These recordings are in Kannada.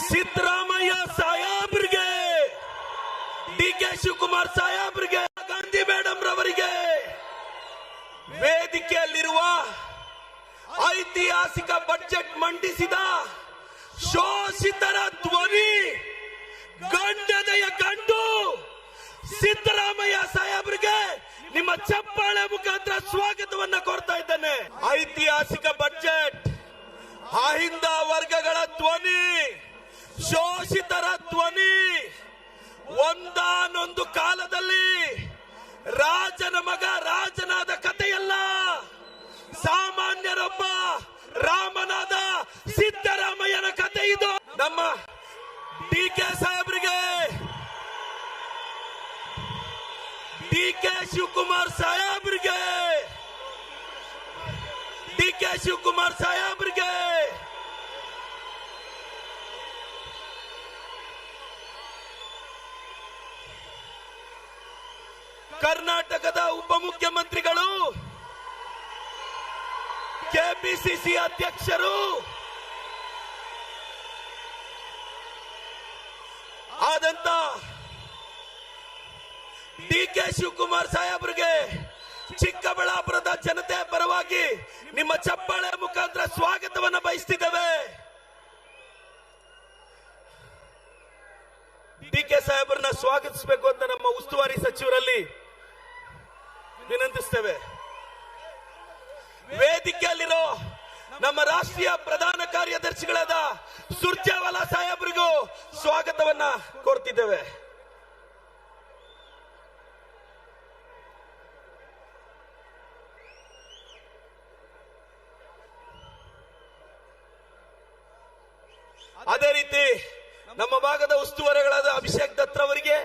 ಸಿದ್ದರಾಮಯ್ಯ ಸಾಹೇಬ್ರಿಗೆ, ಡಿ.ಕೆ. ಶಿವಕುಮಾರ್ ಸಾಹೇಬ್ರಿಗೆ, ಗಾಂಧಿ ಮೇಡಮ್ ರವರಿಗೆ ವೇದಿಕೆಯಲ್ಲಿರುವ ಐತಿಹಾಸಿಕ ಬಜೆಟ್ ಮಂಡಿಸಿದ ಶೋಷಿತರ ಧ್ವನಿ ಗಂಡದೆಯ ಗಂಡು ಸಿದ್ದರಾಮಯ್ಯ ಸಾಹೇಬ್ರಿಗೆ ನಿಮ್ಮ ಚಪ್ಪಾಳೆ ಮುಖಾಂತರ ಸ್ವಾಗತವನ್ನ ಕೋರ್ತಾ ಇದ್ದೇನೆ. ಐತಿಹಾಸಿಕ ಬಜೆಟ್, ಅಹಿಂದ ವರ್ಗಗಳ ಧ್ವನಿ, ಶೋಷಿತರ ಧ್ವನಿ. ಒಂದಾನೊಂದು ಕಾಲದಲ್ಲಿ ರಾಜನ ಮಗ ರಾಜನಾದ ಕಥೆಯಲ್ಲ, ಸಾಮಾನ್ಯರೊಬ್ಬ ರಾಮನಾದ ಸಿದ್ದರಾಮಯ್ಯನ ಕಥೆ ಇದು. ನಮ್ಮ ಡಿ.ಕೆ. ಸಾಹೇಬ್ರಿಗೆ, ಡಿ.ಕೆ. ಶಿವಕುಮಾರ್ ಸಾಹೇಬ್ರಿಗೆ, ಡಿ.ಕೆ. ಶಿವಕುಮಾರ್ ಸಾಹೇಬ್ರಿಗೆ ಕರ್ನಾಟಕದ ಉಪಮುಖ್ಯಮಂತ್ರಿಗಳು, ಕೆಪಿಸಿಸಿ ಅಧ್ಯಕ್ಷರು ಆದಂತ ಡಿ.ಕೆ. ಶಿವಕುಮಾರ್ ಸಾಹೇಬ್ರಿಗೆ ಚಿಕ್ಕಬಳ್ಳಾಪುರದ ಜನತೆ ಪರವಾಗಿ ನಿಮ್ಮ ಚಪ್ಪಾಳೆ ಮುಖಾಂತರ ಸ್ವಾಗತವನ್ನು ಬಯಸ್ತಿದ್ದೇವೆ. ಡಿ.ಕೆ. ಸಾಹೇಬ್ರನ್ನ ಸ್ವಾಗತಿಸಬೇಕು ಅಂತ ನಮ್ಮ ಉಸ್ತುವಾರಿ ಸಚಿವರಲ್ಲಿ ವಿನಂತಿಸ್ತೇವೆ. ವೇದಿಕೆಯಲ್ಲಿರೋ ನಮ್ಮ ರಾಷ್ಟ್ರೀಯ ಪ್ರಧಾನ ಕಾರ್ಯದರ್ಶಿಗಳಾದ ಸುರ್ಜೇವಾಲಾ ಸಾಹೇಬ್ರಿಗೂ ಸ್ವಾಗತವನ್ನ ಕೋರ್ತಿದ್ದೇವೆ. ಅದೇ ರೀತಿ ನಮ್ಮ ಭಾಗದ ಉಸ್ತುವಾರಿಗಳಾದ ಅಭಿಷೇಕ್ ದತ್ ಅವರಿಗೆ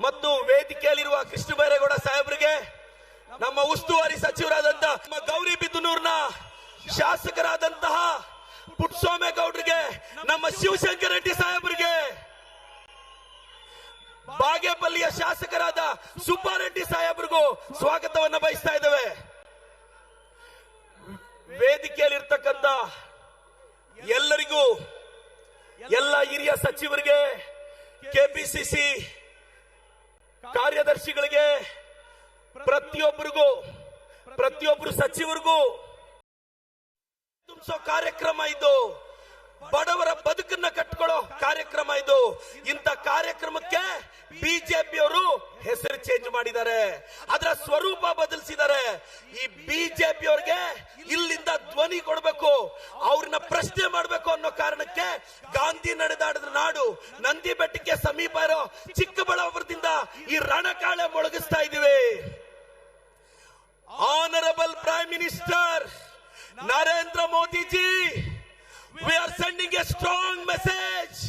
ಮತ್ತು ವೇದಿಕೆಯಲ್ಲಿರುವ ಕೃಷ್ಣ ಬೈರೇಗೌಡ ಸಾಹೇಬ್ರಿಗೆ, ನಮ್ಮ ಉಸ್ತುವಾರಿ ಸಚಿವರಾದಂತಹ ಗೌರಿಬಿದನೂರ್ನ ಶಾಸಕರಾದಂತಹ ಪುಟ್ಟಸ್ವಾಮೇಗೌಡರಿಗೆ, ನಮ್ಮ ಶಿವಶಂಕರ ರೆಡ್ಡಿ ಸಾಹೇಬ್ರಿಗೆ, ಬಾಗೇಪಲ್ಲಿಯ ಶಾಸಕರಾದ ಸುಬ್ಬಾರೆಡ್ಡಿ ಸಾಹೇಬ್ರಿಗೂ ಸ್ವಾಗತವನ್ನ ಬಯಸ್ತಾ ಇದ್ದೇವೆ. ವೇದಿಕೆಯಲ್ಲಿರ್ತಕ್ಕಂಥ ಎಲ್ಲರಿಗೂ, ಎಲ್ಲ ಹಿರಿಯ ಸಚಿವರಿಗೆ, ಕೆಪಿಸಿಸಿ ಕಾರ್ಯದರ್ಶಿಗಳಿಗೆ, ಪ್ರತಿಯೊಬ್ಬರು ಸಚಿವರಿಗೂ ತುಂಬಿಸೋ ಕಾರ್ಯಕ್ರಮ ಇದು. ಬಡವರ ಬದುಕನ್ನ ಕಟ್ಕೊಳ್ಳೋ ಕಾರ್ಯಕ್ರಮ ಇದು. ಇಂಥ ಕಾರ್ಯಕ್ರಮಕ್ಕೆ ಬಿಜೆಪಿಯವರು ಹೆಸರು ಚೇಂಜ್ ಮಾಡಿದ್ದಾರೆ, ಅದರ ಸ್ವರೂಪ ಬದಲಿಸಿದ್ದಾರೆ. ಈ ಬಿಜೆಪಿಯವರಿಗೆ ಇಲ್ಲಿಂದ ಧ್ವನಿ ಕೊಡಬೇಕು, ಅವ್ರನ್ನ ಪ್ರಶ್ನೆ ಮಾಡಬೇಕು ಅನ್ನೋ ಕಾರಣಕ್ಕೆ ಗಾಂಧಿ ನಡೆದಾಡಿದ ನಾಡು ನಂದಿ ಬೆಟ್ಟಕ್ಕೆ ಸಮೀಪ ಇರೋ ಚಿಕ್ಕಬಳ್ಳಾಪುರದಿಂದ ಈ ರಣಕಾಳೆ ಮೊಳಗಿಸ್ತಾ ಇದೀವಿ. Honourable prime minister Narendra Modi ji, we are sending a strong message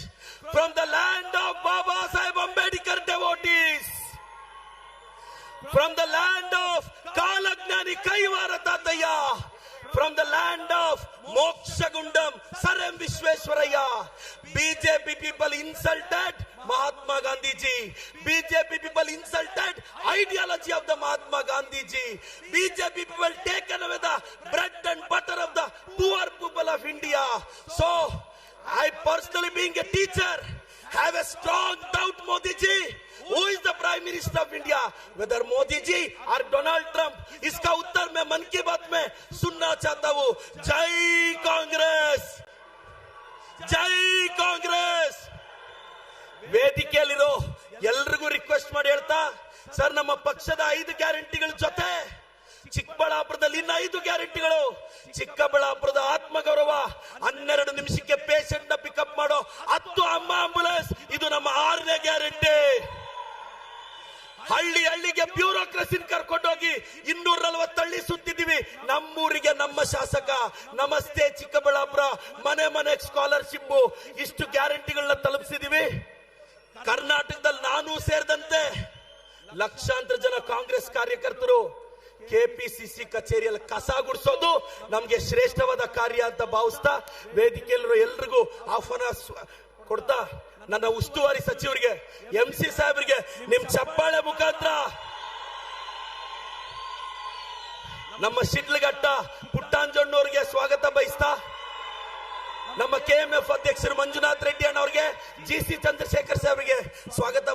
from the land of Baba Saheb Ambedkar devotees, from the land of Kalagnani Kaivara Tataya, from the land of Mokshagundam Sir M. Vishweshwaraya. BJP people insulted Mahatma Gandhi ji. BJP people insulted ideology of the Mahatma Gandhi ji. BJP people taken away the bread and butter of the poor people of India. So, I personally being a teacher have a strong doubt, Modi ji. Who is the Prime Minister of India? Whether Modi ji or Donald Trump? इसका उत्तर मैं मन की बात में सुनना चाहता हूँ. जय कांग्रेस, जय कांग्रेस. ವೇದಿಕೆಯಲ್ಲಿರೋ ಎಲ್ರಿಗೂ ರಿಕ್ವೆಸ್ಟ್ ಮಾಡಿ ಹೇಳ್ತಾ, ಸರ್ ನಮ್ಮ ಪಕ್ಷದ 5 ಗ್ಯಾರಂಟಿಗಳ ಜೊತೆ ಚಿಕ್ಕಬಳ್ಳಾಪುರದಲ್ಲಿ ಇನ್ನ 5 ಗ್ಯಾರಂಟಿಗಳು. ಚಿಕ್ಕಬಳ್ಳಾಪುರದ ಆತ್ಮಗೌರವ, 12 ನಿಮಿಷಕ್ಕೆ ಪೇಷಂಟ್ ನ ಪಿಕಪ್ ಮಾಡೋ 10 ಅಮ್ಮ ಆಂಬುಲೆನ್ಸ್, ಇದು ನಮ್ಮ 6ನೇ ಗ್ಯಾರಂಟಿ. ಹಳ್ಳಿಗೆ ಬ್ಯೂರೋಕ್ರಸಿನ ಕರ್ಕೊಂಡೋಗಿ 240 ಹಳ್ಳಿ ಸುತ್ತಿದೀವಿ. ನಮ್ಮೂರಿಗೆ ನಮ್ಮ ಶಾಸಕ ನಮಸ್ತೆ ಚಿಕ್ಕಬಳ್ಳಾಪುರ, ಮನೆ ಸ್ಕಾಲರ್ಶಿಪ್, ಇಷ್ಟು ಗ್ಯಾರಂಟಿಗಳನ್ನ ತಲುಪಿಸಿದೀವಿ. ಕರ್ನಾಟಕದಲ್ಲಿ ನಾನು ಸೇರಿದಂತೆ ಲಕ್ಷಾಂತರ ಜನ ಕಾಂಗ್ರೆಸ್ ಕಾರ್ಯಕರ್ತರು ಕೆಪಿಸಿಸಿ ಕಚೇರಿಯಲ್ಲಿ ಕಸ ಗುಡಿಸೋದು ನಮ್ಗೆ ಶ್ರೇಷ್ಠವಾದ ಕಾರ್ಯ ಅಂತ ಭಾವಿಸ್ತಾ, ವೇದಿಕೆಯಲ್ಲಿರೋ ಎಲ್ರಿಗೂ ಆಹ್ವಾನ ಕೊಡ್ತಾ, ನನ್ನ ಉಸ್ತುವಾರಿ ಸಚಿವರಿಗೆ MC ಸಾಹೇಬ್ರಿಗೆ ನಿಮ್ ಚಪ್ಪಾಳೆ ಮುಖಾಂತರ, ನಮ್ಮ ಶಿಡ್ಲಘಟ್ಟ ಪುಟ್ಟಾಂಜಣ್ಣವರಿಗೆ ಸ್ವಾಗತ ಬಯಸ್ತಾ, ನಮ್ಮ KMF ಅಧ್ಯಕ್ಷರು ಮಂಜುನಾಥ್ ರೆಡ್ಡಿ ಅಣ್ಣ ಅವರಿಗೆ, GC ಚಂದ್ರಶೇಖರ್ ಅವರಿಗೆ ಸ್ವಾಗತ